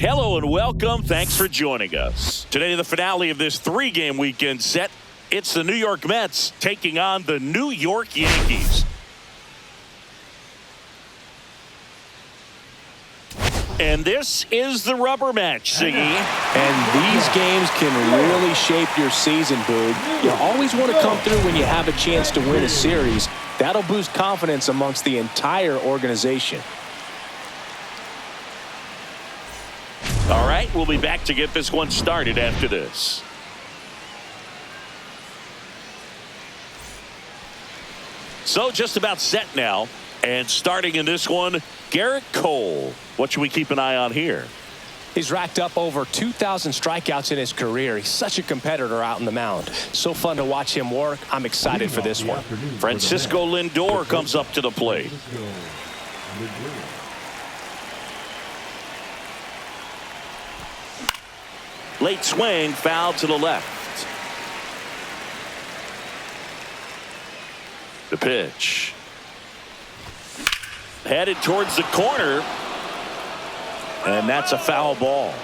Hello and welcome. Thanks for joining us. Today, the finale of this three-game weekend set. It's the New York Mets taking on the New York Yankees. And this is the rubber match, Siggy. And these games can really shape your season, Boog. You always want to come through when you have a chance to win a series. That'll boost confidence amongst the entire organization. All right, we'll be back to get this one started after this. So just about set now. And starting in this one, G.Cole. What should we keep an eye on here? He's racked up over 2,000 strikeouts in his career. He's such a competitor out in the mound. So fun to watch him work. I'm excited for this one. Francisco Lindor comes up to the plate. Late swing, foul to the left. The pitch. Headed towards the corner. And that's a foul ball.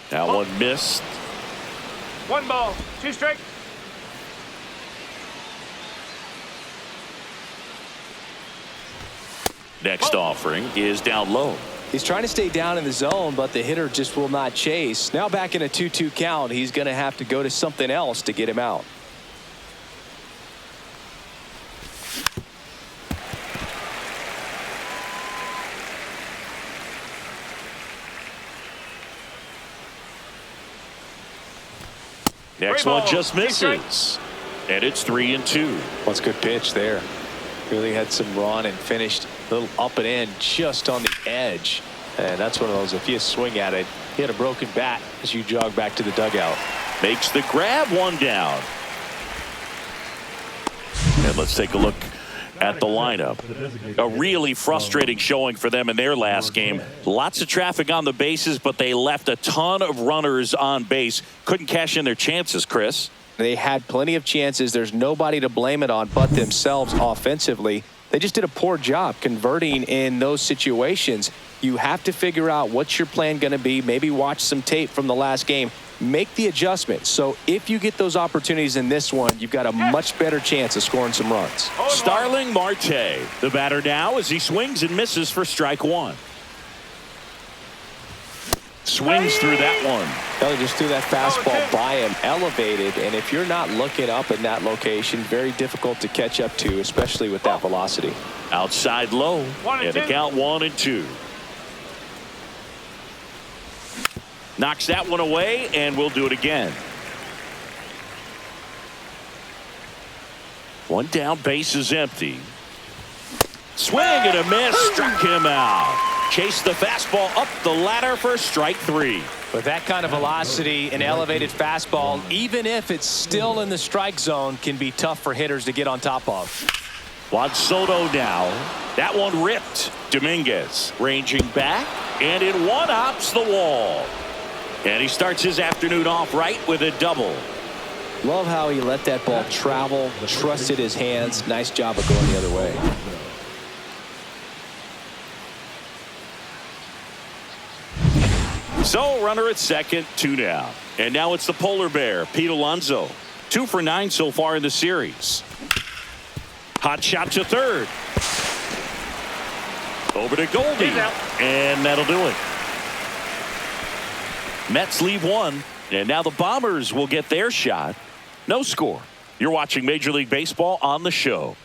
That one missed. 1 ball, 2 strikes. Next offering is down low. He's trying to stay down in the zone, but the hitter just will not chase. Now back in a 2-2 count, he's going to have to go to something else to get him out. Next one just misses. And it's 3-2. What's a good pitch there. Really had some run and finished a little up and in just on the edge. And that's one of those, if you swing at it, you had a broken bat as you jog back to the dugout. Makes the grab, one down. And let's take a look at the lineup. A really frustrating showing for them in their last game. Lots of traffic on the bases, but they left a ton of runners on base. Couldn't cash in their chances, Chris. They had plenty of chances. There's nobody to blame it on but themselves offensively. They just did a poor job converting in those situations. You have to figure out what's your plan going to be. Maybe watch some tape from the last game. Make the adjustment. So if you get those opportunities in this one, you've got a much better chance of scoring some runs. Starling Marte, the batter now as he swings and misses for strike one. Swings through that one. Kelly just threw that fastball by him, elevated, and if you're not looking up in that location, very difficult to catch up to, especially with that velocity. Outside low, and the count 1-2. Knocks that one away, and we'll do it again. One down, base is empty. Swing and a miss, struck him out. Chased the fastball up the ladder for strike 3. With that kind of velocity, an elevated fastball, even if it's still in the strike zone, can be tough for hitters to get on top of. Juan Soto now. That one ripped. Dominguez ranging back, and it one-hops the wall. And he starts his afternoon off right with a double. Love how he let that ball travel, trusted his hands. Nice job of going the other way. So runner at second, 2 down. And now it's the polar bear, Pete Alonso. 2 for 9 so far in the series. Hot shot to third. Over to Goldie. And that'll do it. Mets leave 1. And now the Bombers will get their shot. No score. You're watching Major League Baseball on the show.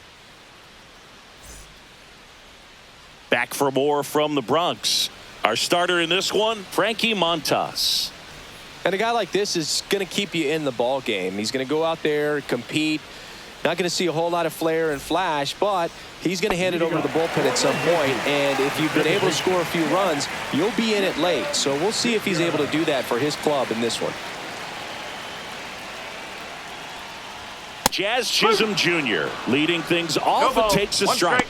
Back for more from the Bronx. Our starter in this one, NYM-F.Montas. And a guy like this is going to keep you in the ball game. He's going to go out there, compete. Not going to see a whole lot of flair and flash, but he's going to hand it over to the bullpen at some point. And if you've been able to score a few runs, you'll be in it late. So we'll see if he's able to do that for his club in this one. Jazz Chisholm Jr. leading things off and takes a strike.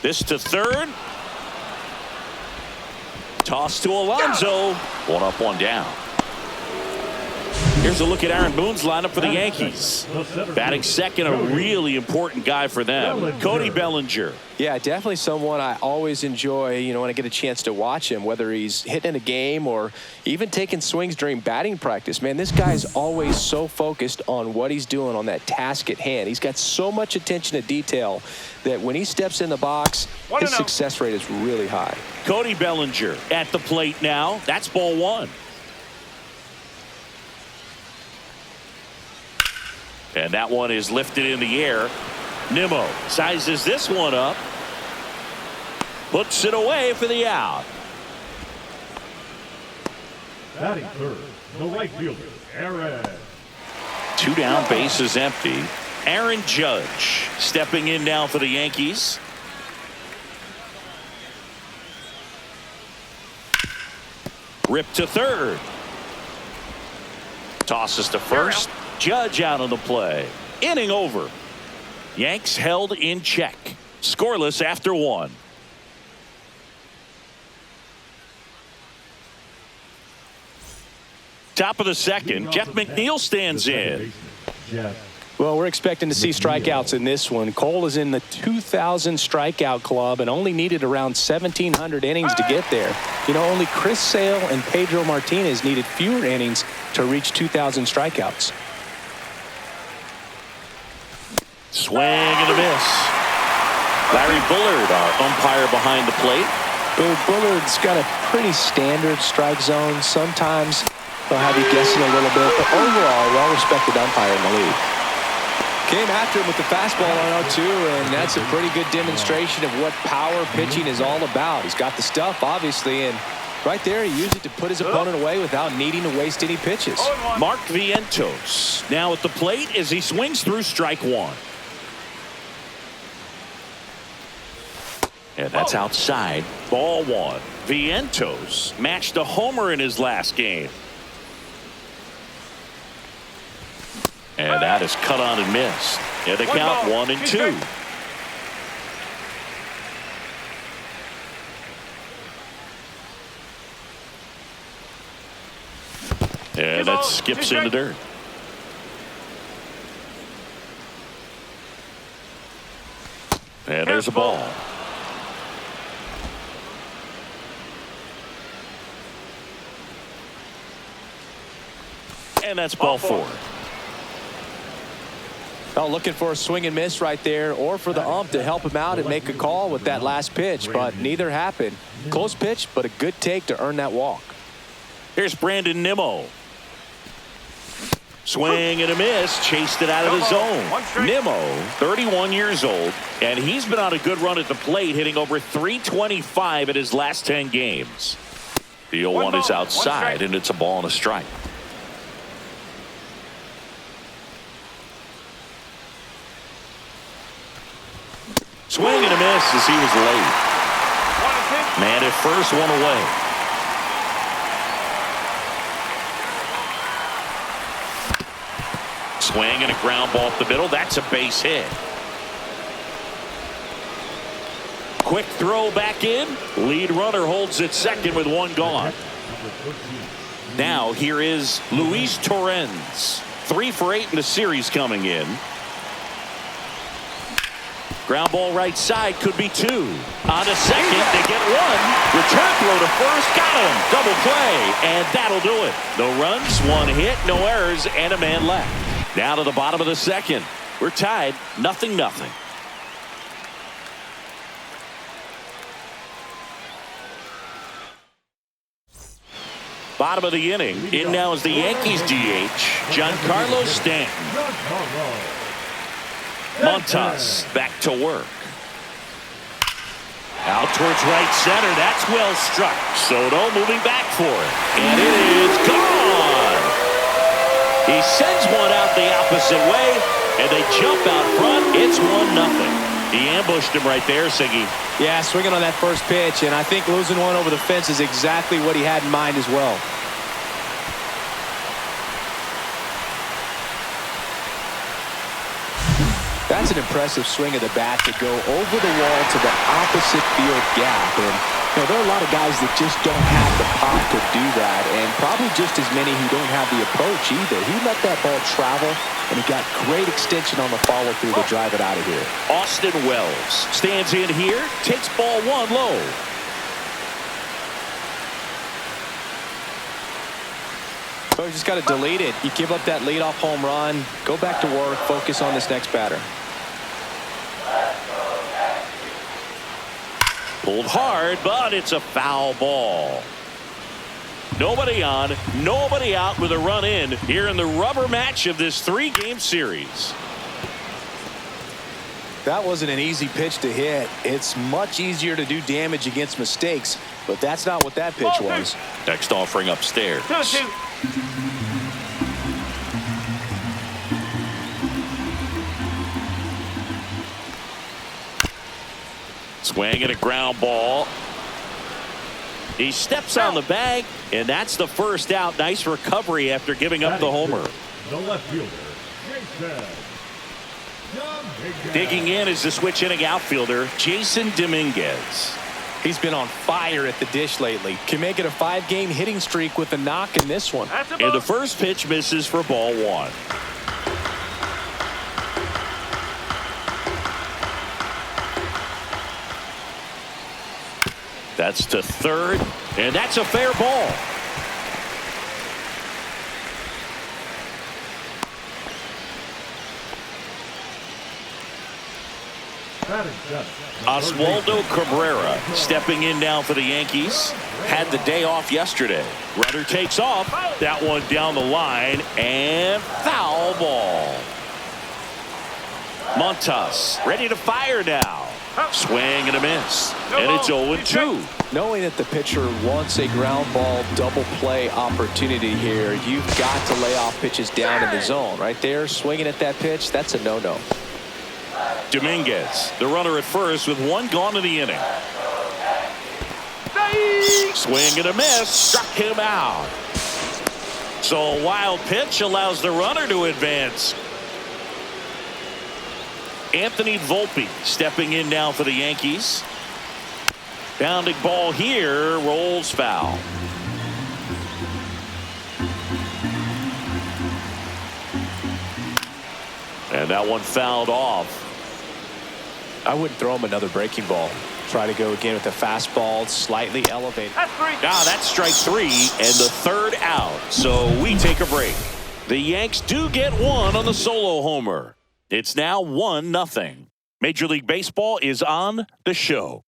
This to third. Toss to Alonso. One up, one down. Here's a look at Aaron Boone's lineup for the Yankees. Batting second, a really important guy for them. Cody Bellinger. Yeah, definitely someone I always enjoy, when I get a chance to watch him, whether he's hitting a game or even taking swings during batting practice. Man, this guy's always so focused on what he's doing on that task at hand. He's got so much attention to detail that when he steps in the box, his success rate is really high. Cody Bellinger at the plate now. That's ball one. And that one is lifted in the air. Nimmo sizes this one up. Puts it away for the out. Batting third, the right fielder, Aaron. Two down, bases empty. Aaron Judge stepping in now for the Yankees. Rip to third. Tosses to first. Judge out on the play. Inning over. Yanks held in check. Scoreless after one. Top of the second. Jeff McNeil stands in. Well, we're expecting to see strikeouts in this one. Cole is in the 2,000 strikeout club and only needed around 1,700 innings to get there. Only Chris Sale and Pedro Martinez needed fewer innings to reach 2,000 strikeouts. Swing and a miss. Larry Bullard, our umpire behind the plate. Well, Bullard's got a pretty standard strike zone. Sometimes they'll have you guessing a little bit, but overall, well-respected umpire in the league. Came after him with the fastball on 0-2, and that's a pretty good demonstration of what power pitching is all about. He's got the stuff, obviously, and right there he used it to put his opponent away without needing to waste any pitches. Mark Vientos now at the plate as he swings through strike one. And that's outside. Ball one. Vientos matched a homer in his last game. And that is cut on and missed. And the count 1-2. And that skips into dirt. And there's a ball. And that's ball four. Oh, looking for a swing and miss right there, or for the ump to help him out and make a call with that last pitch, but neither happened. Close pitch, but a good take to earn that walk. Here's Brandon Nimmo. Swing and a miss. Chased it out of the zone. Nimmo, 31 years old, and he's been on a good run at the plate, hitting over 325 in his last 10 games. The 0-1 is outside, and it's a ball and a strike. Swing and a miss as he was late. Man at first, one away. Swing and a ground ball up the middle. That's a base hit. Quick throw back in. Lead runner holds at second with one gone. Now here is Luis Torrens. 3 for 8 in the series coming in. Ground ball right side, could be 2. On to second, they get 1. Return throw to first, got him. Double play, and that'll do it. No runs, 1 hit, no errors, and a man left. Down to the bottom of the second. We're tied, 0-0. Bottom of the inning. In now is the Yankees DH, Giancarlo Stanton. Montas back to work. Out towards right center. That's well struck. Soto moving back for it. And it is gone. He sends one out the opposite way, and they jump out front. It's 1-0. He ambushed him right there, Siggy. Yeah, swinging on that first pitch, and I think losing one over the fence is exactly what he had in mind as well. That's an impressive swing of the bat to go over the wall to the opposite field gap. And you know, there are a lot of guys that just don't have the pop to do that, and probably just as many who don't have the approach either. He let that ball travel, and he got great extension on the follow-through to drive it out of here. Austin Wells stands in here, takes ball one low. So you just got to delete it. You give up that leadoff home run, go back to work, focus on this next batter. Pulled hard, but it's a foul ball. Nobody on, nobody out with a run in here in the rubber match of this 3-game series. That wasn't an easy pitch to hit. It's much easier to do damage against mistakes, but that's not what that pitch was. Next offering upstairs. 2-2. Swing and a ground ball. He steps on the bag, and that's the first out. Nice recovery after giving up the homer. The left fielder, Jason. Digging in is the switch hitting outfielder, Jason Dominguez. He's been on fire at the dish lately. Can make it a 5-game hitting streak with a knock in this one. That's a And ball. the first pitch misses for ball one. That's to third, and that's a fair ball. Oswaldo Cabrera stepping in now for the Yankees. Had the day off yesterday. Runner takes off. That one down the line, and foul ball. Montas ready to fire now. Swing and a miss. And it's 0-2. Knowing that the pitcher wants a ground ball double play opportunity here, you've got to lay off pitches down in the zone. Right there, swinging at that pitch, that's a no-no. Dominguez, the runner at first with one gone in the inning. Swing and a miss. Struck him out. So a wild pitch allows the runner to advance. Anthony Volpe stepping in now for the Yankees. Bounding ball here, rolls foul. And that one fouled off. I wouldn't throw him another breaking ball. Try to go again with a fastball, slightly elevated. That's 3. Now that's strike 3 and the third out. So we take a break. The Yanks do get one on the solo homer. It's now 1-0. Major League Baseball is on the show.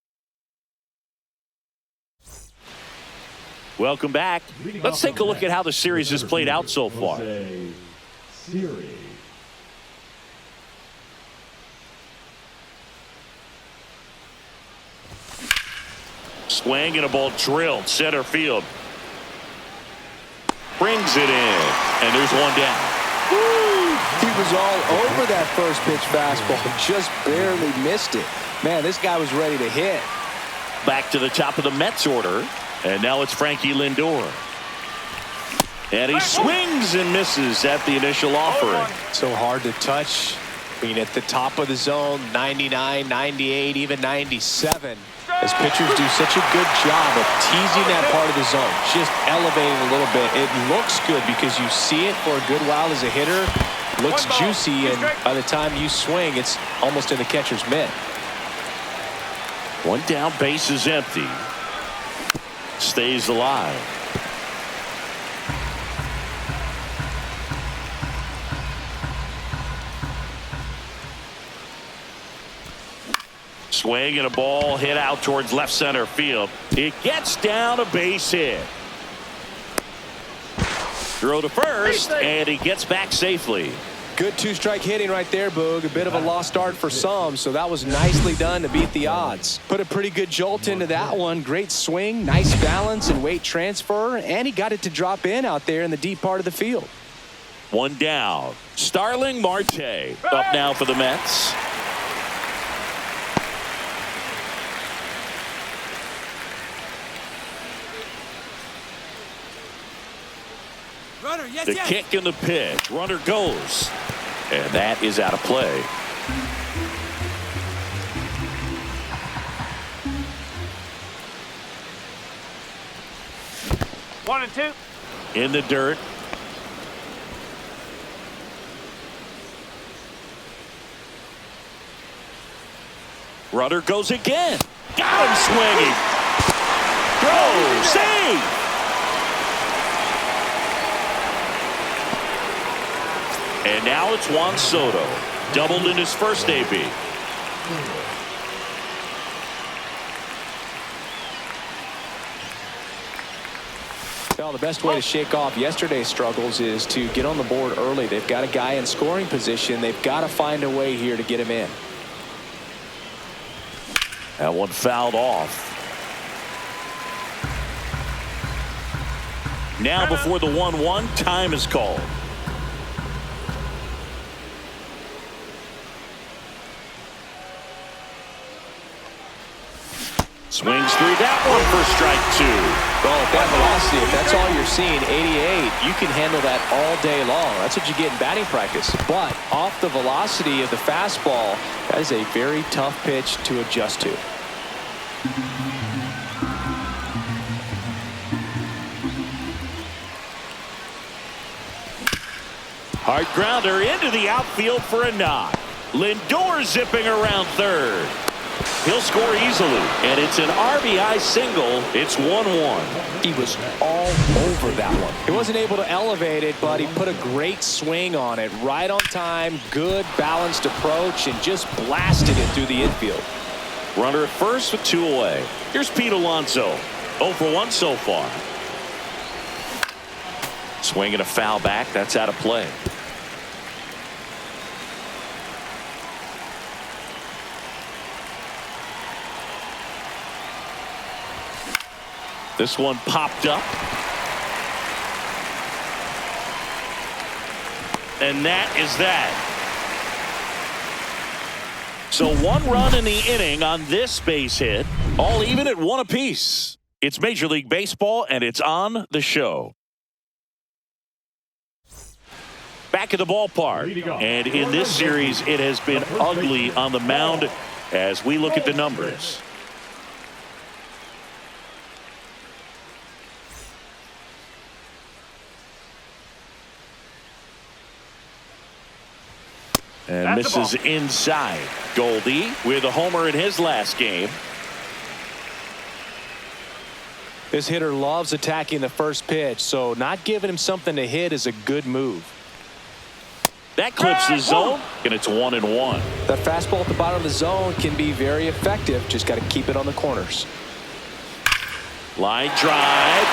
Welcome back. Let's take a look at how the series has played out so far. Series. Swing and a ball drilled center field. Brings it in, and there's one down. Woo! He was all over that first pitch fastball, just barely missed it. Man, this guy was ready to hit. Back to the top of the Mets order, and now it's Frankie Lindor. And he swings and misses at the initial offering. So hard to touch. I mean, at the top of the zone, 99, 98, even 97. As pitchers do such a good job of teasing that part of the zone, just elevating a little bit. It looks good because you see it for a good while as a hitter. Looks juicy, and by the time you swing, it's almost in the catcher's mitt. One down, base is empty. Stays alive. Swing and a ball hit out towards left center field. It gets down, a base hit. Throw to first, and he gets back safely. Good two-strike hitting right there, Boog. A bit of a lost start for some, so that was nicely done to beat the odds. Put a pretty good jolt into that one. Great swing, nice balance and weight transfer, and he got it to drop in out there in the deep part of the field. One down. Starling Marte up now for the Mets. Runner, yes, The kick and the pitch. Runner goes. And that is out of play. One and two. In the dirt. Runner goes again. Got him swinging. Throw. Save. And now it's Juan Soto. Doubled in his first AB. Well, the best way to shake off yesterday's struggles is to get on the board early. They've got a guy in scoring position. They've got to find a way here to get him in. That one fouled off. Now before the 1-1, time is called. Swings through that one for strike two. Well, at that velocity, if that's all you're seeing, 88, you can handle that all day long. That's what you get in batting practice. But off the velocity of the fastball, that is a very tough pitch to adjust to. Hard grounder into the outfield for a knock. Lindor zipping around third. He'll score easily, and it's an RBI single. It's 1-1. He was all over that one. He wasn't able to elevate it, but he put a great swing on it. Right on time, good balanced approach, and just blasted it through the infield. Runner at first with two away. Here's Pete Alonso. 0 for 1 so far. Swinging a foul back. That's out of play. This one popped up. And that is that. So 1 run in the inning on this base hit. All even at 1 apiece. It's Major League Baseball, and it's on the show. Back at the ballpark. And in this series, it has been ugly on the mound as we look at the numbers. And misses inside. Goldie with a homer in his last game. This hitter loves attacking the first pitch, so not giving him something to hit is a good move. That clips the zone, and it's 1-1. That fastball at the bottom of the zone can be very effective. Just got to keep it on the corners. Line drive.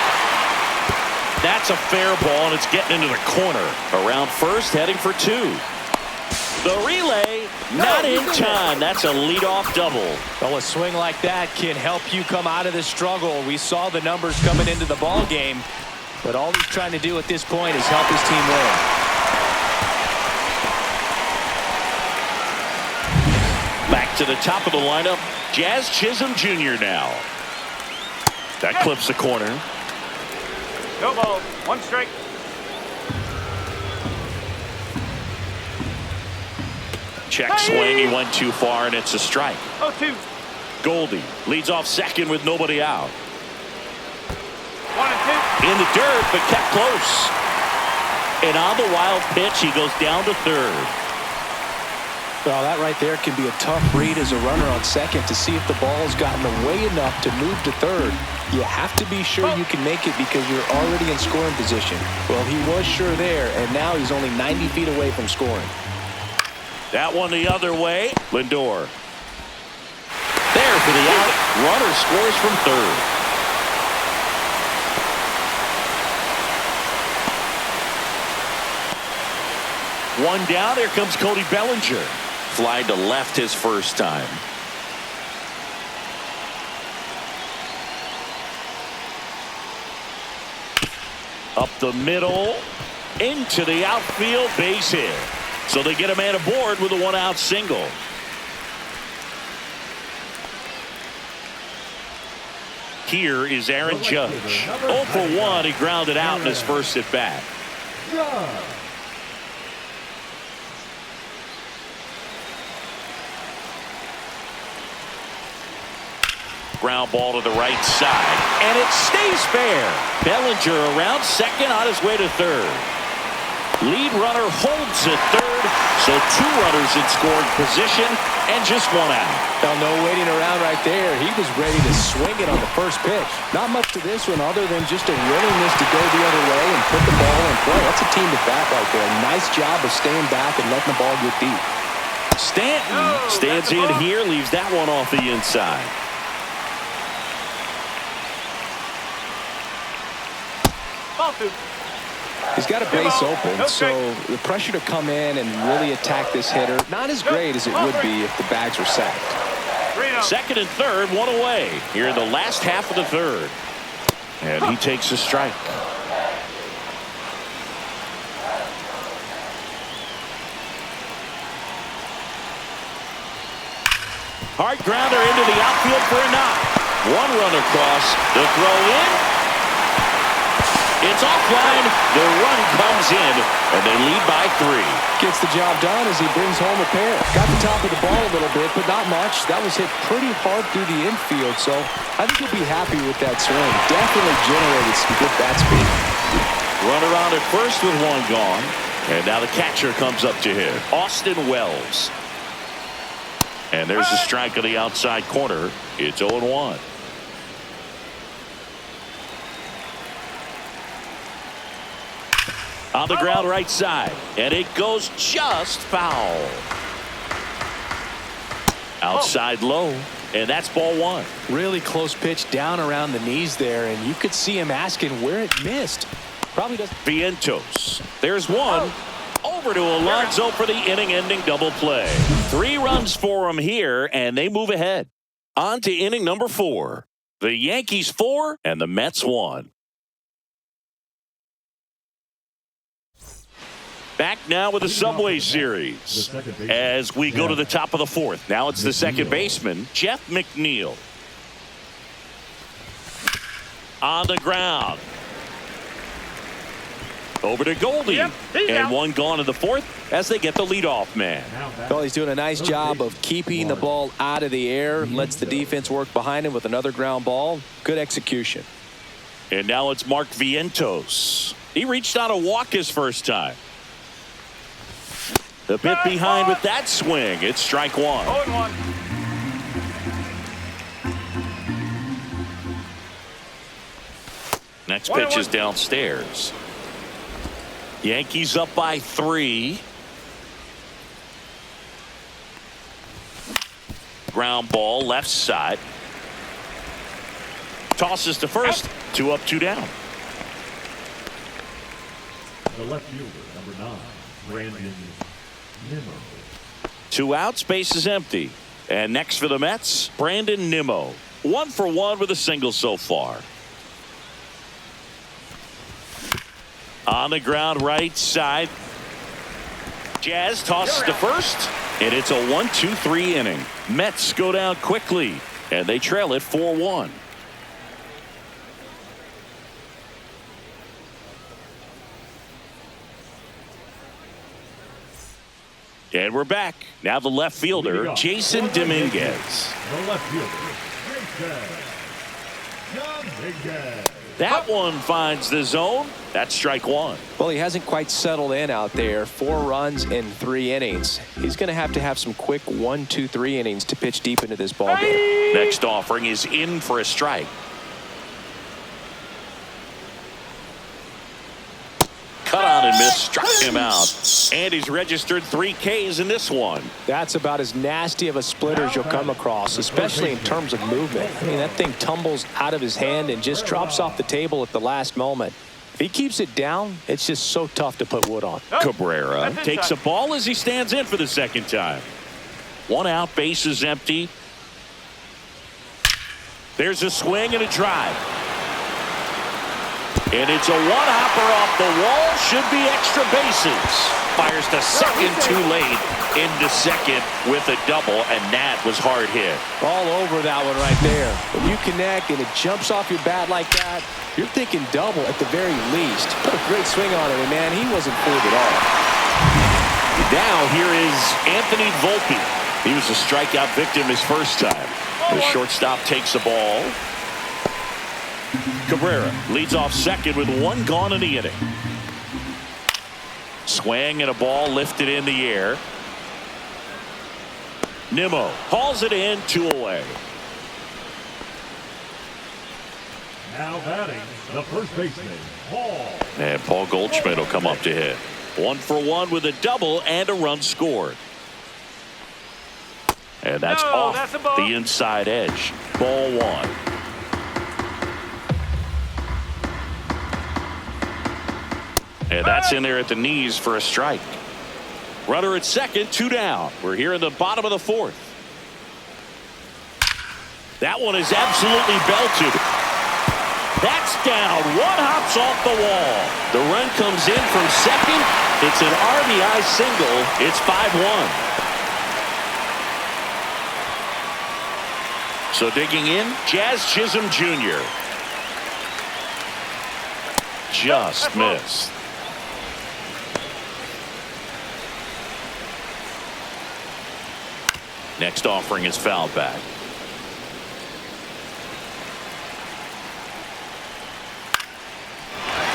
That's a fair ball, and it's getting into the corner. Around first, heading for 2. The relay, not in time. That's a leadoff double. Well, a swing like that can help you come out of this struggle. We saw the numbers coming into the ball game, but all he's trying to do at this point is help his team win. Back to the top of the lineup, Jazz Chisholm Jr. now. That clips the corner. No ball. 1 strike. Check swing. He went too far, and it's a strike. 0-2. Goldie leads off second with nobody out. 1 and 2. In the dirt, but kept close. And on the wild pitch, he goes down to third. Well, that right there can be a tough read as a runner on second to see if the ball's gotten away enough to move to third. You have to be sure you can make it because you're already in scoring position. Well, he was sure there, and now he's only 90 feet away from scoring. That one the other way. Lindor. There for the out. Runner scores from third. One down. Here comes Cody Bellinger. Fly to left his first time. Up the middle. Into the outfield. Base hit. So they get a man aboard with a 1-out single. Here is Aaron Judge. 0 for 1. He grounded out in his first at bat. Ground ball to the right side, and it stays fair. Bellinger around second, on his way to third. Lead runner holds at third, so 2 runners in scoring position and just 1 out. Well, no waiting around right there. He was ready to swing it on the first pitch. Not much to this one other than just a willingness to go the other way and put the ball in play. That's a team at bat right there. Nice job of staying back and letting the ball get deep. Stanton stands in here, leaves that one off the inside. Ball 2. He's got a base open, so the pressure to come in and really attack this hitter, not as great as it would be if the bags were sacked. Second and third, 1 away here in the last half of the third. And he takes a strike. Hard grounder into the outfield for a knock. 1 run across, the throw in. It's offline. The run comes in, and they lead by 3. Gets the job done as he brings home a pair. Got the top of the ball a little bit, but not much. That was hit pretty hard through the infield, so I think he'll be happy with that swing. Definitely generated some good bat speed. Runner on at first with 1 gone, and now the catcher comes up to hit. Austin Wells. And there's a strike on the outside corner. It's 0-1. On the ground right side, and it goes just foul. Outside low, and that's ball 1. Really close pitch down around the knees there, and you could see him asking where it missed. Probably doesn't. Vientos. There's 1. Over to Alonso for the inning-ending double play. 3 runs for him here, and they move ahead. On to inning number 4. The Yankees 4 and the Mets 1. Back now with the Subway Series as we go to the top of the 4th. Now it's the second baseman, Jeff McNeil. On the ground. Over to Goldie. And 1 gone in the 4th as they get the leadoff man. Well, he's doing a nice job of keeping the ball out of the air. Lets the defense work behind him with another ground ball. Good execution. And now it's Mark Vientos. He reached on a walk his first time. The bit behind with that swing. It's strike 1. 0-1. Next pitch is downstairs. Yankees up by 3. Ground ball left side. Tosses to first. 2 up, 2 down. The left fielder, number 9, Brandon Nimmo. 2 outs, base is empty. And next for the Mets, Brandon Nimmo. 1 for 1 with a single so far. On the ground right side. Jazz tosses to first. And it's a 1-2-3 inning. Mets go down quickly. And they trail it 4-1. And we're back. Now the left fielder, Jason Dominguez. The left fielder, Dominguez. That one finds the zone. That's strike 1. Well, he hasn't quite settled in out there. 4 runs in 3 innings. He's going to have some quick 1-2-3 innings to pitch deep into this ball game. Next offering is in for a strike. Cut on and miss, struck him out. And he's registered 3 Ks in this one. That's about as nasty of a splitter as you'll come across, especially in terms of movement. I mean, that thing tumbles out of his hand and just drops off the table at the last moment. If he keeps it down, it's just so tough to put wood on. Cabrera takes a ball as he stands in for the second time. 1 out, base is empty. There's a swing and a drive. And it's a 1-hopper off the wall. Should be extra bases. Fires to second too late. Into second with a double, and that was hard hit. All over that one right there. When you connect and it jumps off your bat like that, you're thinking double at the very least. Put a great swing on it, and man, he wasn't fooled at all. Now here is Anthony Volpe. He was a strikeout victim his first time. The shortstop takes the ball. Cabrera leads off second with one gone in the inning. Swing and a ball lifted in the air. Nimmo hauls it in, 2 away. Now batting, the first baseman, Paul. And Paul Goldschmidt will come up to hit. 1 for 1 with a double and a run scored. And that's off the inside edge. Ball 1. And that's in there at the knees for a strike. Runner at second, 2 down. We're here in the bottom of the 4th. That one is absolutely belted. That's down. 1 hops off the wall. The run comes in from second. It's an RBI single. It's 5-1. So digging in, Jazz Chisholm Jr. Just missed. Next offering is fouled back.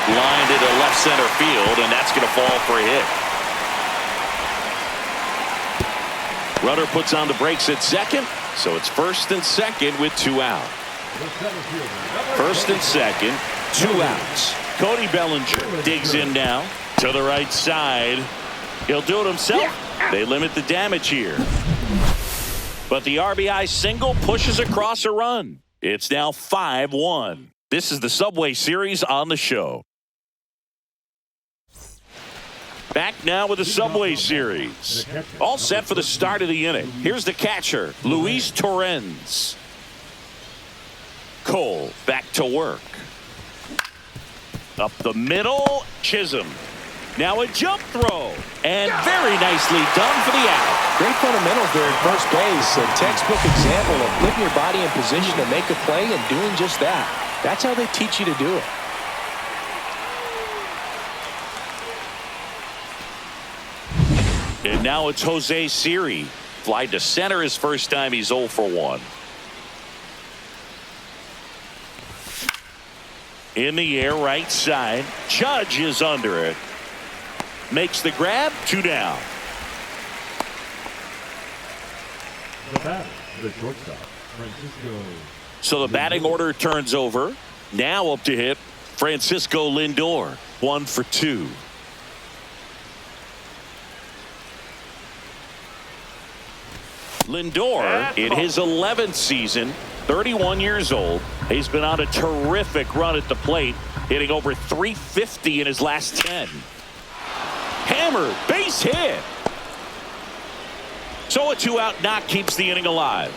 Lined into left center field, and that's going to fall for a hit. Runner puts on the brakes at second, so it's first and second with 2 out. First and second, 2 outs. Cody Bellinger digs in now to the right side. He'll do it himself. They limit the damage here. But the RBI single pushes across a run. It's now 5-1. This is the Subway Series on the show. Back now with the Subway Series. All set for the start of the inning. Here's the catcher, Luis Torrens. Cole back to work. Up the middle, Chisholm. Now a jump throw. And very nicely done for the out. Great fundamentals there at first base. A textbook example of putting your body in position to make a play and doing just that. That's how they teach you to do it. And now it's Jose Siri. Fly to center his first time. He's 0 for 1. In the air, right side. Judge is under it. Makes the grab, 2 down. The batter, the shortstop, Francisco. So the batting order turns over. Now up to hit Francisco Lindor. 1 for 2. Lindor in his 11th season, 31 years old. He's been on a terrific run at the plate, hitting over 350 in his last 10. Hammer, base hit. So a 2-out knock keeps the inning alive.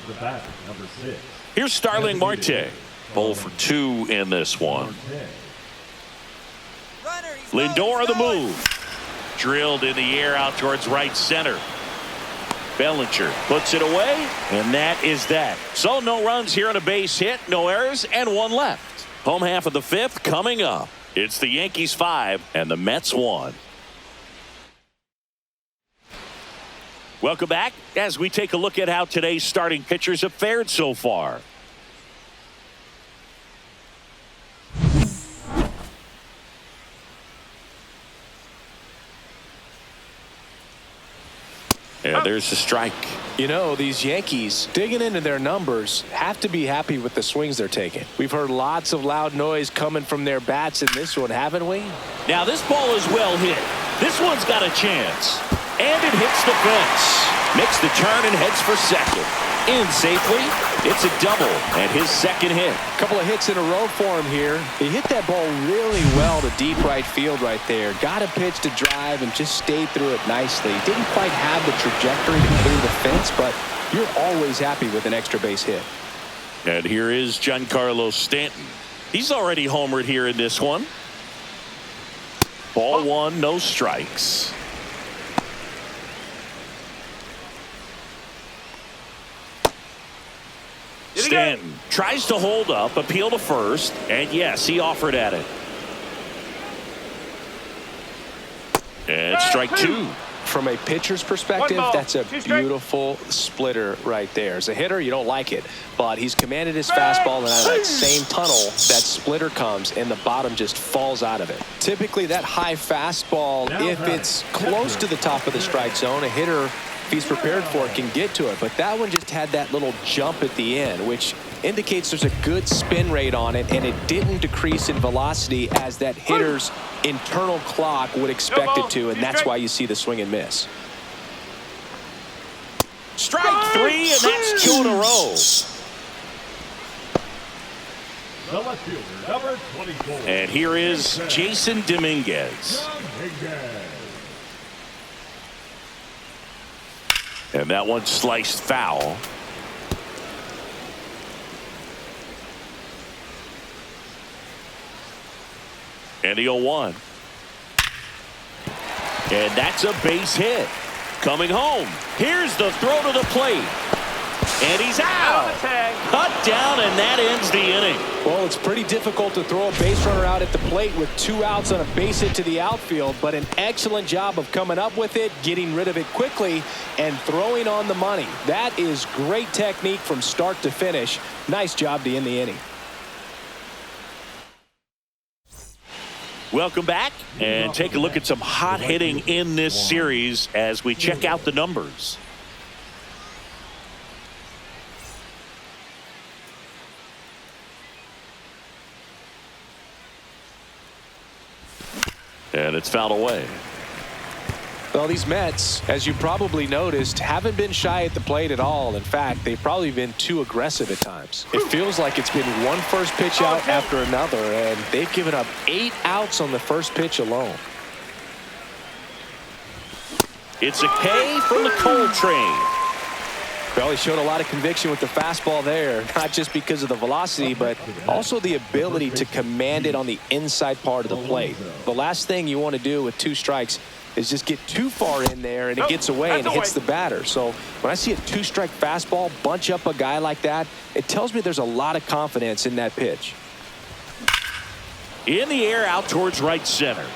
The batter, number 6. Here's Starling Marte. 0 for 2 in this one. Lindor on the move. Drilled in the air out towards right center. Bellinger puts it away, and that is that. So no runs here on a base hit, no errors, and 1 left. Home half of the 5th coming up. It's the Yankees 5 and the Mets 1. Welcome back as we take a look at how today's starting pitchers have fared so far. And there's the strike. You know, these Yankees, digging into their numbers, have to be happy with the swings they're taking. We've heard lots of loud noise coming from their bats in this one, haven't we? Now this ball is well hit. This one's got a chance. And it hits the fence. Makes the turn and heads for second. In safely. It's a double and his second hit. A couple of hits in a row for him here. He hit that ball really well to deep right field right there. Got a pitch to drive and just stayed through it nicely. Didn't quite have the trajectory to clear the fence, but you're always happy with an extra base hit. And here is Giancarlo Stanton. He's already homered here in this one. Ball 1, no strikes. Stanton tries to hold up, appeal to first, and yes, he offered at it. And strike two. From a pitcher's perspective, One ball, that's a two strikes. beautiful splitter right there. As a hitter, you don't like it, but he's commanded his fastball, and out of that same tunnel, that splitter comes, and the bottom just falls out of it. Typically, that high fastball, if it's close to the top of the strike zone, a hitter, if he's prepared for it, can get to it. But that one just had that little jump at the end, which indicates there's a good spin rate on it, and it didn't decrease in velocity as that hitter's internal clock would expect it to, and that's why you see the swing and miss. Strike three, and that's two in a row. The left fielder, number 24. And here is Jason Dominguez. And that one sliced foul. And the 0-1. And that's a base hit. Coming home. Here's the throw to the plate. And he's out. Cut down, and that ends the inning. Well, it's pretty difficult to throw a base runner out at the plate with 2 outs on a base hit to the outfield, but an excellent job of coming up with it, getting rid of it quickly, and throwing on the money. That is great technique from start to finish. Nice job to end the inning. Welcome back, and take a look at some hot hitting in this series as we check out the numbers. And it's fouled away. Well, these Mets, as you probably noticed, haven't been shy at the plate at all. In fact, they've probably been too aggressive at times. It feels like it's been one first pitch out after another, and they've given up 8 outs on the first pitch alone. It's a K from the Cole train. Well, he showed a lot of conviction with the fastball there, not just because of the velocity, but also the ability to command it on the inside part of the plate. The last thing you want to do with 2 strikes is just get too far in there and it gets away and hits the batter. So when I see a 2-strike fastball bunch up a guy like that, it tells me there's a lot of confidence in that pitch. In the air out towards right center.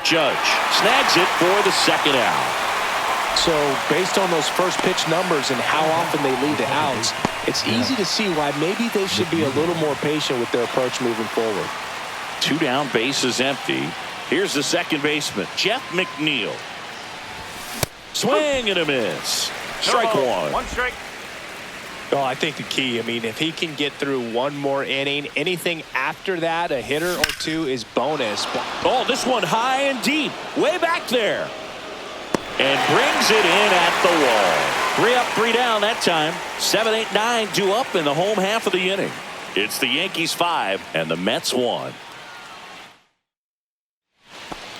Judge snags it for the second out. So based on those first pitch numbers and how often they lead to outs, it's easy to see why maybe they should be a little more patient with their approach moving forward. 2 down, bases empty. Here's the second baseman, Jeff McNeil. Swing and a miss. Strike one. 1 strike. Oh, I think the key, if he can get through one more inning, anything after that, a hitter or 2 is bonus. Oh, this one high and deep, way back there. And brings it in at the wall. 3 up, 3 down that time. 7, 8, 9 due up in the home half of the inning. It's the Yankees 5 and the Mets 1.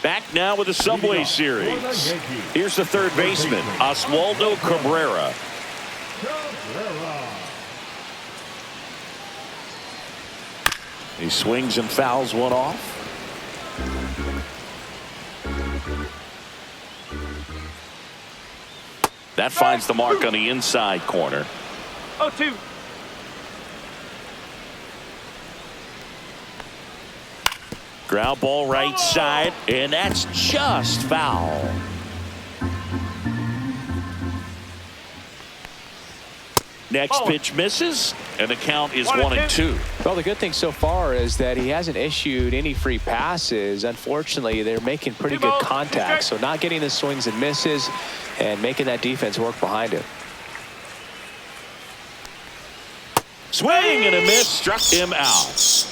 Back now with the Subway Series. Here's the third baseman, Oswaldo Cabrera. He swings and fouls one off. That finds the mark on the inside corner. 0-2. Ground ball right side, and that's just foul. Next pitch misses, and the count is 1-2. Well, the good thing so far is that he hasn't issued any free passes. Unfortunately, they're making pretty good contact, so not getting the swings and misses and making that defense work behind it. Swing and a miss, struck him out.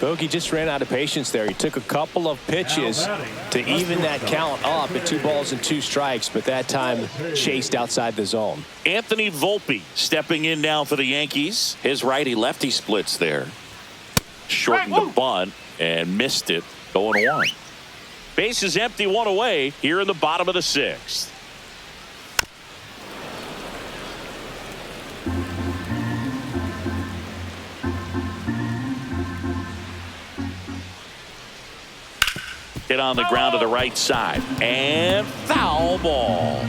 Bogey just ran out of patience there. He took a couple of pitches to even that count up at 2 balls and 2 strikes, but that time chased outside the zone. Anthony Volpe stepping in now for the Yankees. His righty-lefty splits there. Shortened the bunt and missed it, going 1. Base is empty, 1 away here in the bottom of the 6th. Hit on the ground to the right side. And foul ball.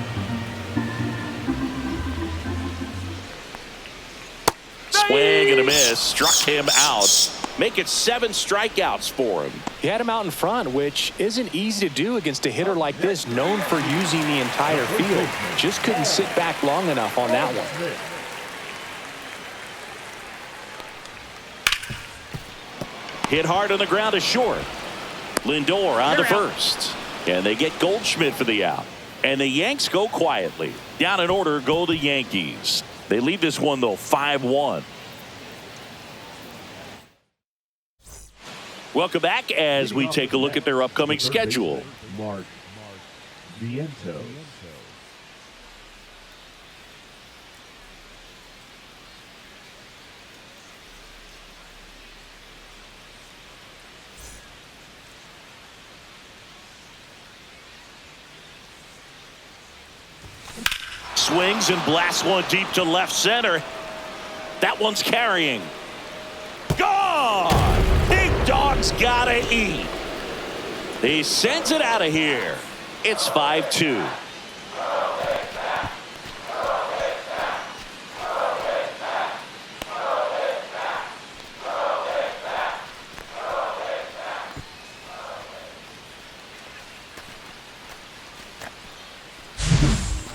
Swing and a miss. Struck him out. make it 7 strikeouts for him. He had him out in front, which isn't easy to do against a hitter like this, known for using the entire field. Just couldn't sit back long enough on that one. Hit hard on the ground to short. Lindor on to first. And they get Goldschmidt for the out. And the Yanks go quietly. Down in order go the Yankees. They lead this one, though, 5-1. Welcome back as we take a look at their upcoming schedule. Mark Vientos. Swings and blasts one deep to left center. That one's carrying. Gone! Big dog's gotta eat. He sends it out of here. It's 5-2.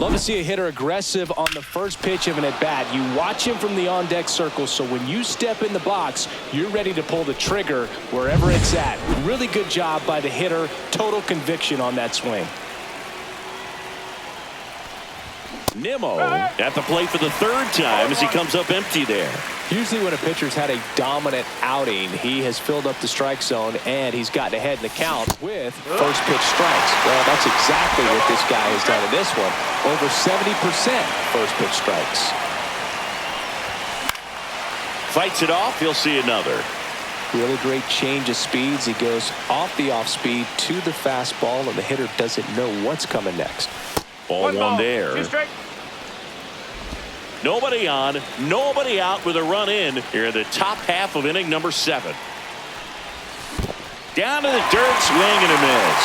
Love to see a hitter aggressive on the first pitch of an at-bat. You watch him from the on-deck circle, so when you step in the box, you're ready to pull the trigger wherever it's at. Really good job by the hitter. Total conviction on that swing. Nimmo at the plate for the 3rd time as he comes up empty there. Usually when a pitcher's had a dominant outing, he has filled up the strike zone and he's gotten ahead in the count with first pitch strikes. Well, that's exactly what this guy has done in this one. Over 70% first pitch strikes. Fights it off. He'll see another. Really great change of speeds. He goes off the off speed to the fastball, and the hitter doesn't know what's coming next. Ball one there. 2 strike. Nobody on, nobody out with a run in here in the top half of inning number 7. Down to the dirt, swing and a miss.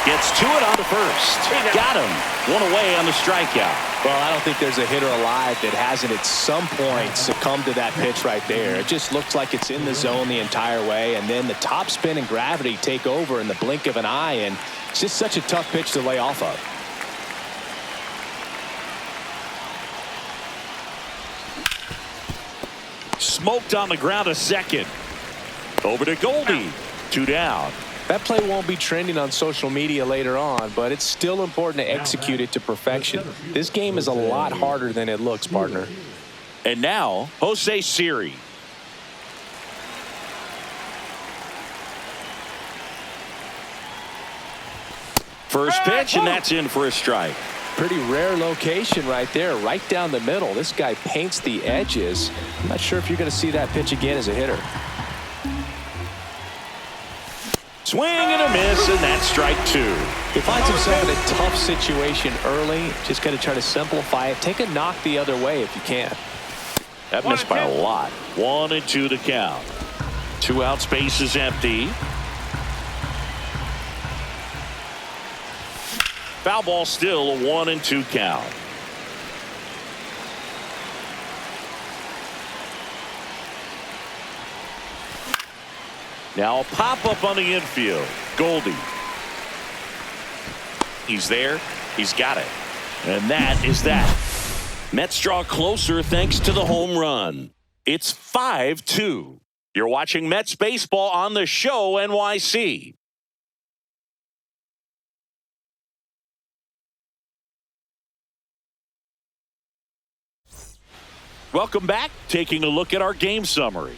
Gets to it on the first. Got him. One away on the strikeout. Well, I don't think there's a hitter alive that hasn't at some point succumbed to that pitch right there. It just looks like it's in the zone the entire way, and then the top spin and gravity take over in the blink of an eye, and it's just such a tough pitch to lay off of. Smoked on the ground to second. Over to Goldie. 2 down. That play won't be trending on social media later on, but it's still important to execute it to perfection. This game is a lot harder than it looks, partner. And now, Jose Siri. First pitch, and that's in for a strike. Pretty rare location right there, right down the middle. This guy paints the edges. I'm not sure if you're going to see that pitch again as a hitter. Swing and a miss, and that's strike 2. He finds himself in a tough situation early. Just got to try to simplify it. Take a knock the other way if you can. That missed by a lot. 1-2 to count. 2 out, space is empty. Foul ball, still a 1-2 count. Now a pop up on the infield. Goldie. He's there. He's got it. And that is that. Mets draw closer thanks to the home run. It's 5-2. You're watching Mets baseball on the show NYC. Welcome back. Taking a look at our game summary.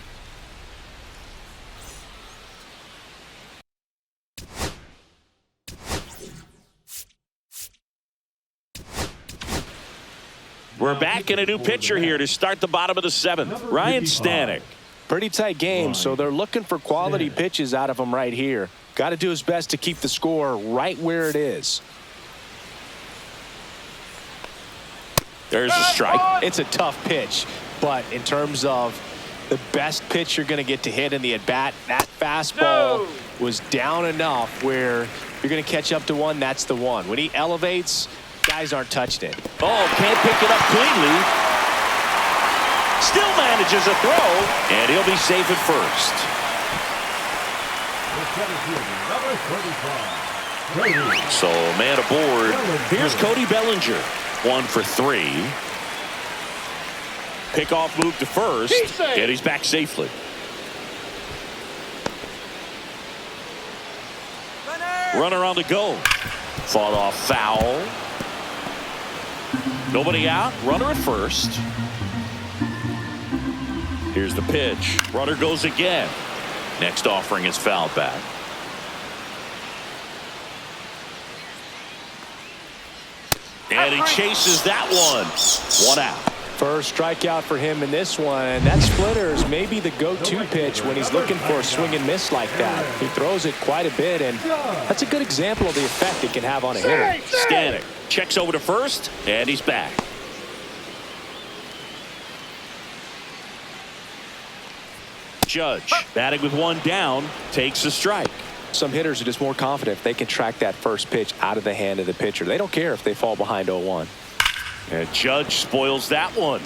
We're back in a new pitcher here to start the bottom of the 7th. Ryan Stanek. Pretty tight game, so they're looking for quality pitches out of him right here. Got to do his best to keep the score right where it is. There's a strike. It's a tough pitch, but in terms of the best pitch you're going to get to hit in the at-bat, that fastball was down enough where you're going to catch up to one, that's the one. When he elevates, guys aren't touching it. Oh, can't pick it up cleanly. Still manages a throw, and he'll be safe at first. The center fielder, number 35. So man aboard. Here's Cody Bellinger. 1 for 3. Pickoff move to first, and he's back safely. Runner on the go. Fought off foul. Nobody out. Runner at first. Here's the pitch. Runner goes again. Next offering is fouled back. And he chases that one. 1 out. First strikeout for him in this one. That splitter is maybe the go-to pitch when he's looking for a swing and miss like that. He throws it quite a bit, and that's a good example of the effect it can have on a hitter. Stanton checks over to first, and he's back. Judge batting with 1 down, takes a strike. Some hitters are just more confident if they can track that first pitch out of the hand of the pitcher. They don't care if they fall behind 0-1. And Judge spoils that one.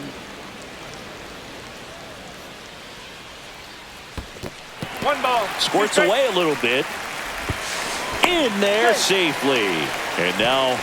One ball. Squirts away a little bit. In there safely. And now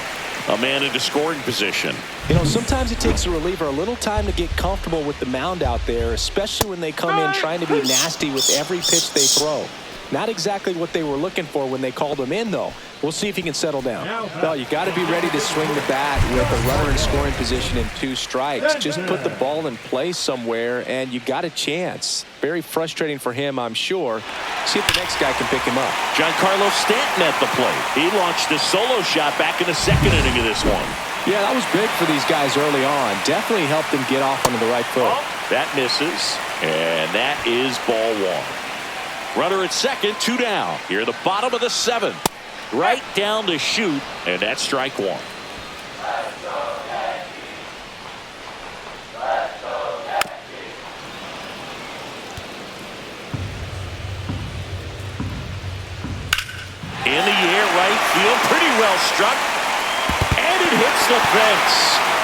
a man into scoring position. You know, sometimes it takes a reliever a little time to get comfortable with the mound out there, especially when they come in trying to be nasty with every pitch they throw. Not exactly what they were looking for when they called him in, though. We'll see if he can settle down. Well, you got to be ready to swing the bat with a runner in scoring position and 2 strikes. Just put the ball in play somewhere, and you got a chance. Very frustrating for him, I'm sure. See if the next guy can pick him up. Giancarlo Stanton at the plate. He launched a solo shot back in the 2nd inning of this one. Yeah, that was big for these guys early on. Definitely helped them get off onto the right foot. That misses, and that is ball 1. Runner at second, 2 down. Here at the bottom of the 7th. Right down to shoot, and that's strike 1. In the air, right field, pretty well struck. And it hits the fence.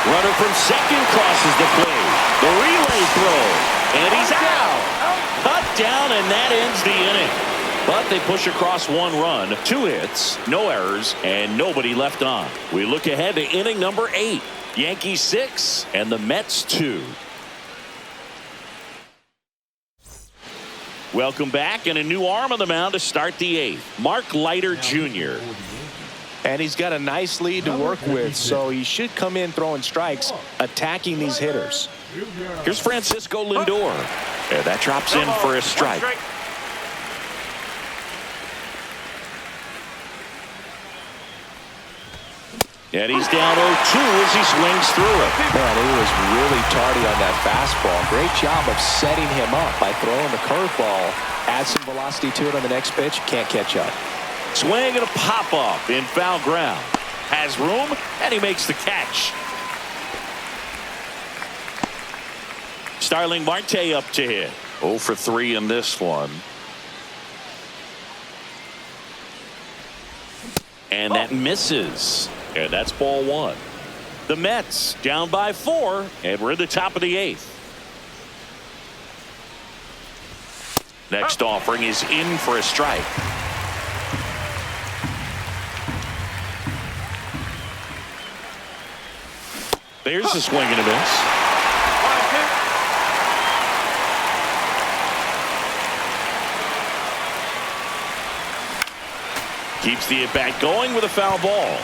Runner from second crosses the plate. The relay throw, and he's out. Cut down, and that ends the inning. But they push across 1 run, 2 hits, no errors, and nobody left on. We look ahead to inning number 8. Yankees 6 and the Mets 2. Welcome back, and a new arm on the mound to start the 8th. Mark Leiter Jr. And he's got a nice lead to work with, so he should come in throwing strikes, attacking these hitters. Here's Francisco Lindor. And that drops in for a strike. And he's down 0-2 as he swings through it. Man, he was really tardy on that fastball. Great job of setting him up by throwing the curveball. Add some velocity to it on the next pitch. Can't catch up. Swing and a pop-up in foul ground. Has room, and he makes the catch. Starling Marte up to hit. 0 for 3 in this one. And that misses. And that's ball 1. The Mets down by 4, and we're in the top of the 8th. Next offering is in for a strike. There's a swing and a miss. Keeps the at-bat going with a foul ball.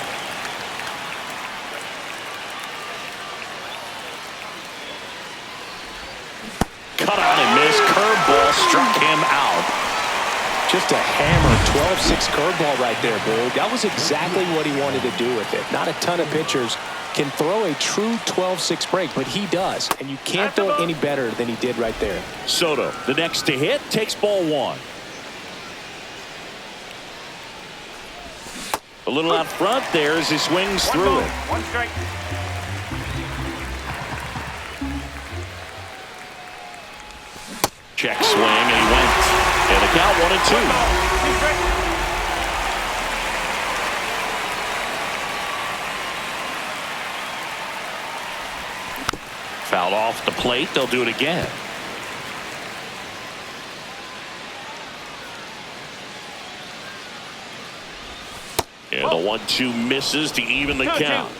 Cut on and missed. Curveball struck him out. Just a hammer 12-6 curveball right there, Boog. That was exactly what he wanted to do with it. Not a ton of pitchers can throw a true 12-6 break, but he does. And you can't throw it any better than he did right there. Soto, the next to hit, takes ball 1. A little out front there as he swings through it. 1 strike. Check swing, and he went. And the count 1-2. Fouled off the plate. They'll do it again. And the 1-2 misses to even the count.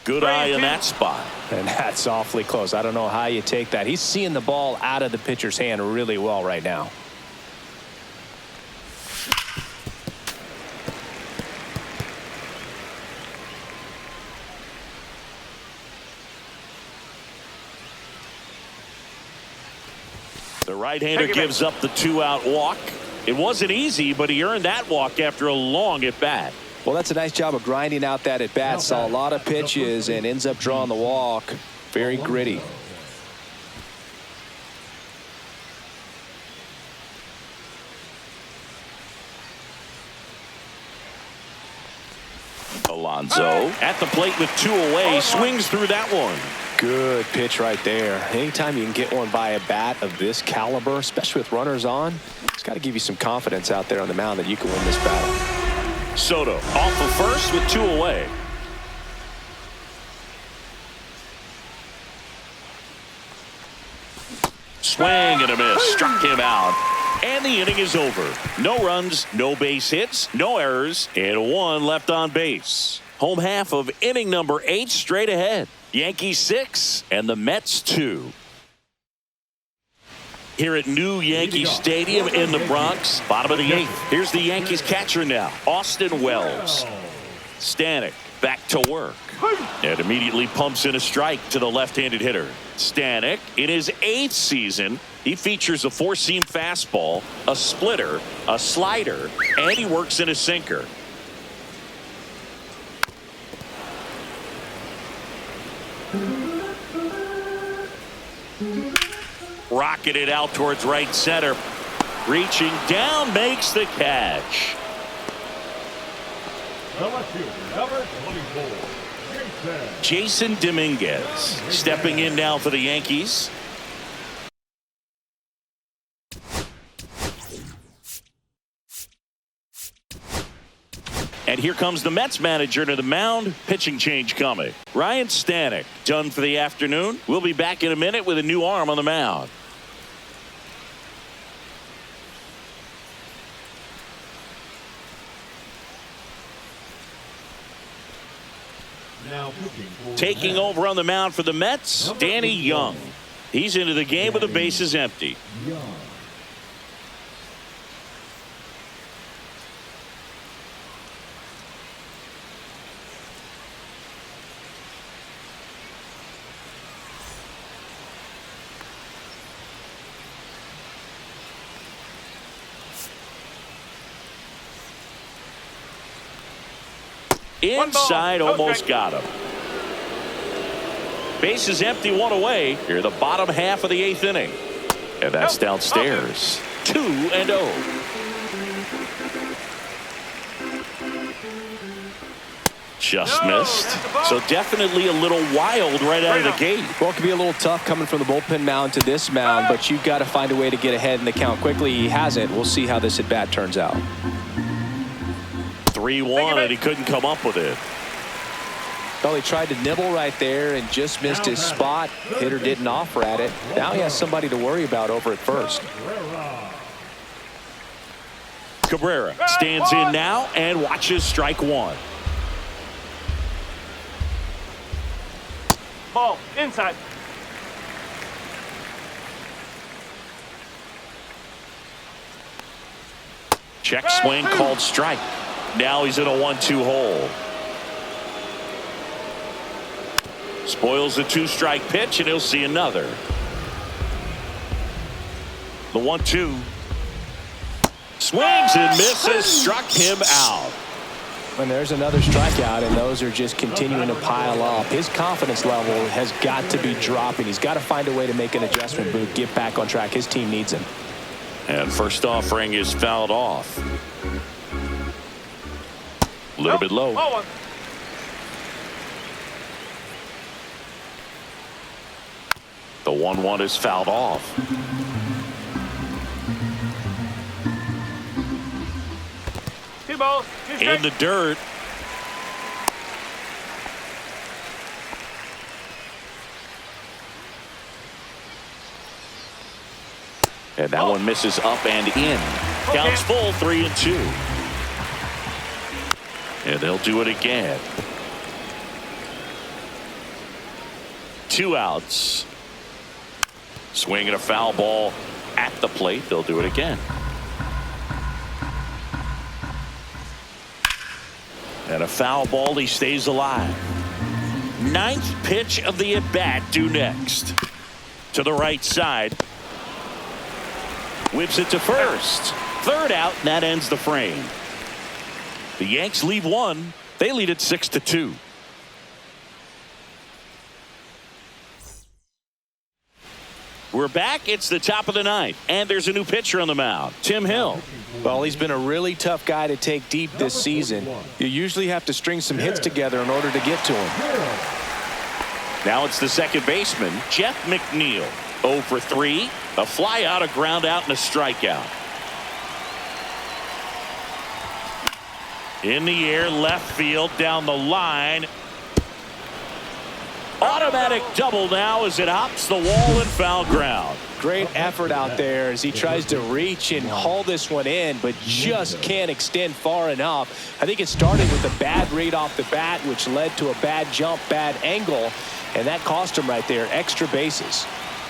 Good eye in that spot. And that's awfully close. I don't know how you take that. He's seeing the ball out of the pitcher's hand really well right now. The right-hander gives up the 2-out walk. It wasn't easy, but he earned that walk after a long at-bat. Well, that's a nice job of grinding out that at-bat. Saw a lot of pitches and ends up drawing the walk. Very gritty. Alonso at the plate with 2 away. Swings through that one. Good pitch right there. Anytime you can get one by a bat of this caliber, especially with runners on, it's got to give you some confidence out there on the mound that you can win this battle. Soto off of first with 2 away. Swing and a miss. Struck him out. And the inning is over. No runs, no base hits, no errors, and 1 left on base. Home half of inning number 8 straight ahead. Yankees 6 and the Mets 2. Here at new Yankee Stadium in the Bronx, bottom of the 8th. Here's the Yankees catcher now, Austin Wells. Stanek back to work. And immediately pumps in a strike to the left-handed hitter. Stanek, in his 8th season, he features a 4-seam fastball, a splitter, a slider, and he works in a sinker. Rocketed out towards right center. Reaching down, makes the catch. Number 24, Jason Dominguez stepping in now for the Yankees. And here comes the Mets manager to the mound. Pitching change coming. Ryan Stanek done for the afternoon. We'll be back in a minute with a new arm on the mound. Taking over on the mound for the Mets, Danny Young. He's into the game with the bases empty. Inside, almost got him. Base is empty, 1 away. Here, the bottom half of the 8th inning. And that's downstairs. 2-0. Just missed. So definitely a little wild right out of the gate. Well, it can be a little tough coming from the bullpen mound to this mound, but you've got to find a way to get ahead in the count quickly. He hasn't. We'll see how this at-bat turns out. 3-1, and he couldn't come up with it. Well, he tried to nibble right there and just missed his spot. Hitter didn't offer at it. Now he has somebody to worry about over at first. Cabrera stands in now and watches strike 1. Ball inside. Check swing called strike. Now he's in a 1-2 hole. Spoils the 2-strike pitch, and he'll see another. The 1-2. Swings and misses. Struck him out. And there's another strikeout, and those are just continuing to pile up. His confidence level has got to be dropping. He's got to find a way to make an adjustment move, get back on track. His team needs him. And first offering is fouled off. A little bit low. The 1-1 is fouled off. Two balls, two strikes. In the dirt. And that one misses up and in. Counts full, 3-2. And they'll do it again. 2 outs. Swinging a foul ball at the plate. They'll do it again. And a foul ball. He stays alive. 9th pitch of the at-bat due next. To the right side. Whips it to first. 3rd out, and that ends the frame. The Yanks lead 1. They lead it 6-2. We're back. It's the top of the 9th, and there's a new pitcher on the mound, Tim Hill. Well, he's been a really tough guy to take deep this season. You usually have to string some hits together in order to get to him. Now it's the second baseman, Jeff McNeil. 0 for 3, a fly out, a ground out, and a strikeout. In the air, left field, down the line. Automatic double now as it hops the wall and foul ground. Great effort out there as he tries to reach and haul this one in, but just can't extend far enough. I think it started with a bad read off the bat, which led to a bad jump, bad angle, and that cost him right there. Extra bases.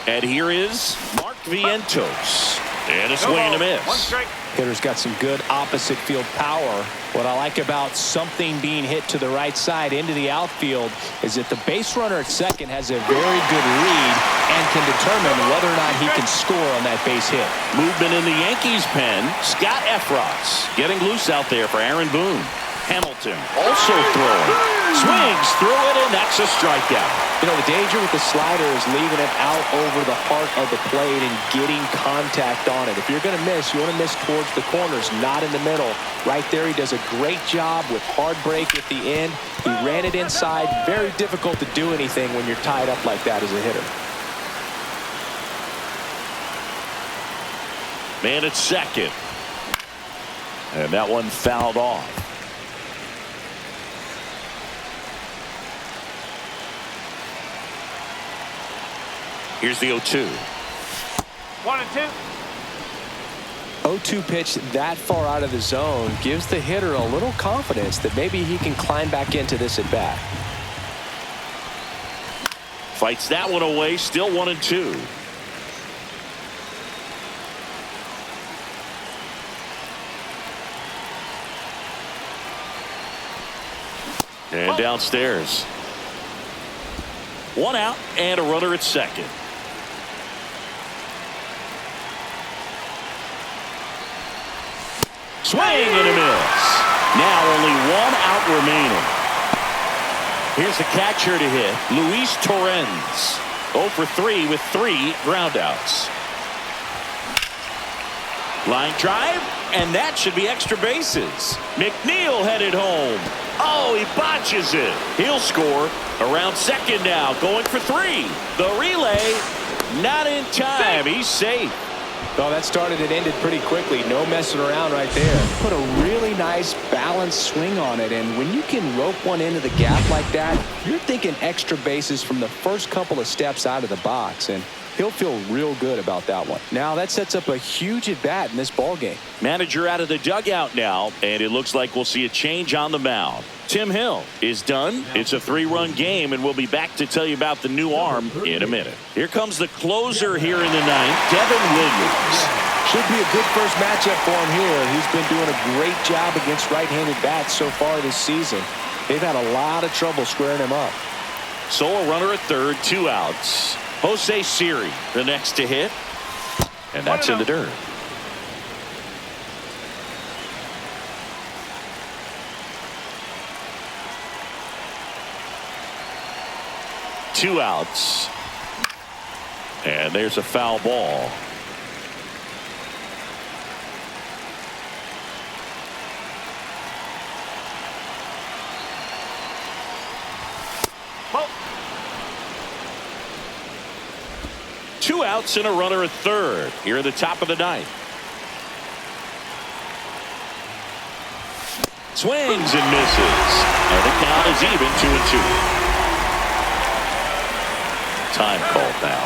And here is Mark Vientos. And a swing and a miss. 1 strike. Hitter's got some good opposite field power. What I like about something being hit to the right side into the outfield is that the base runner at second has a very good read and can determine whether or not he can score on that base hit. Movement in the Yankees pen. Scott Efros getting loose out there for Aaron Boone. Hamilton also throwing. Swings through it, and that's a strikeout. You know, the danger with the slider is leaving it out over the heart of the plate and getting contact on it. If you're going to miss, you want to miss towards the corners, not in the middle. Right there, he does a great job with hard break at the end. He ran it inside. Very difficult to do anything when you're tied up like that as a hitter. Man at second. And that one fouled off. Here's the 0-2. 1-2. 0-2 pitch that far out of the zone gives the hitter a little confidence that maybe he can climb back into this at bat. Fights that one away. Still 1-2. And downstairs. 1 out and a runner at second. Swing and a miss. Now only 1 out remaining. Here's the catcher to hit, Luis Torrens. 0 for 3 with 3 groundouts. Line drive, and that should be extra bases. McNeil headed home. Oh, he botches it. He'll score around second now, going for 3. The relay, not in time. He's safe. Oh, that started and ended pretty quickly. No messing around right there. Put a really nice balanced swing on it, and when you can rope one into the gap like that, you're thinking extra bases from the first couple of steps out of the box, and he'll feel real good about that one. Now that sets up a huge at bat in this ball game. Manager out of the dugout now, and it looks like we'll see a change on the mound. Tim Hill is done. It's a 3-run game, and we'll be back to tell you about the new arm in a minute. Here comes the closer here in the 9th, Devin Williams. Should be a good first matchup for him here. He's been doing a great job against right-handed bats so far this season. They've had a lot of trouble squaring him up. So a runner at third, 2 outs. Jose Siri, the next to hit, and that's in the dirt. Two outs, and there's a foul ball. Two outs and a runner at third here at the top of the 9th. Swings and misses, and the count is even, 2-2. Time called now.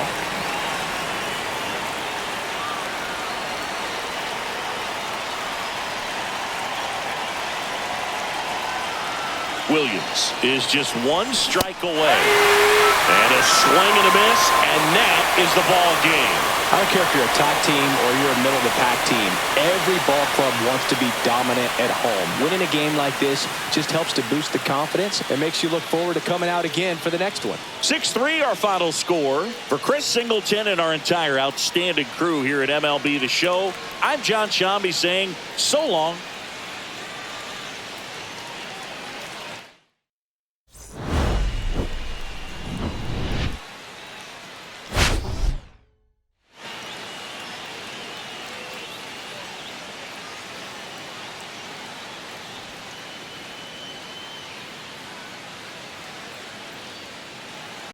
Williams is just one strike away. And a swing and a miss, and that is the ball game. I don't care if you're a top team or you're a middle-of-the-pack team. Every ball club wants to be dominant at home. Winning a game like this just helps to boost the confidence and makes you look forward to coming out again for the next one. 6-3 our final score. For Chris Singleton and our entire outstanding crew here at MLB The Show, I'm John Shambi saying so long.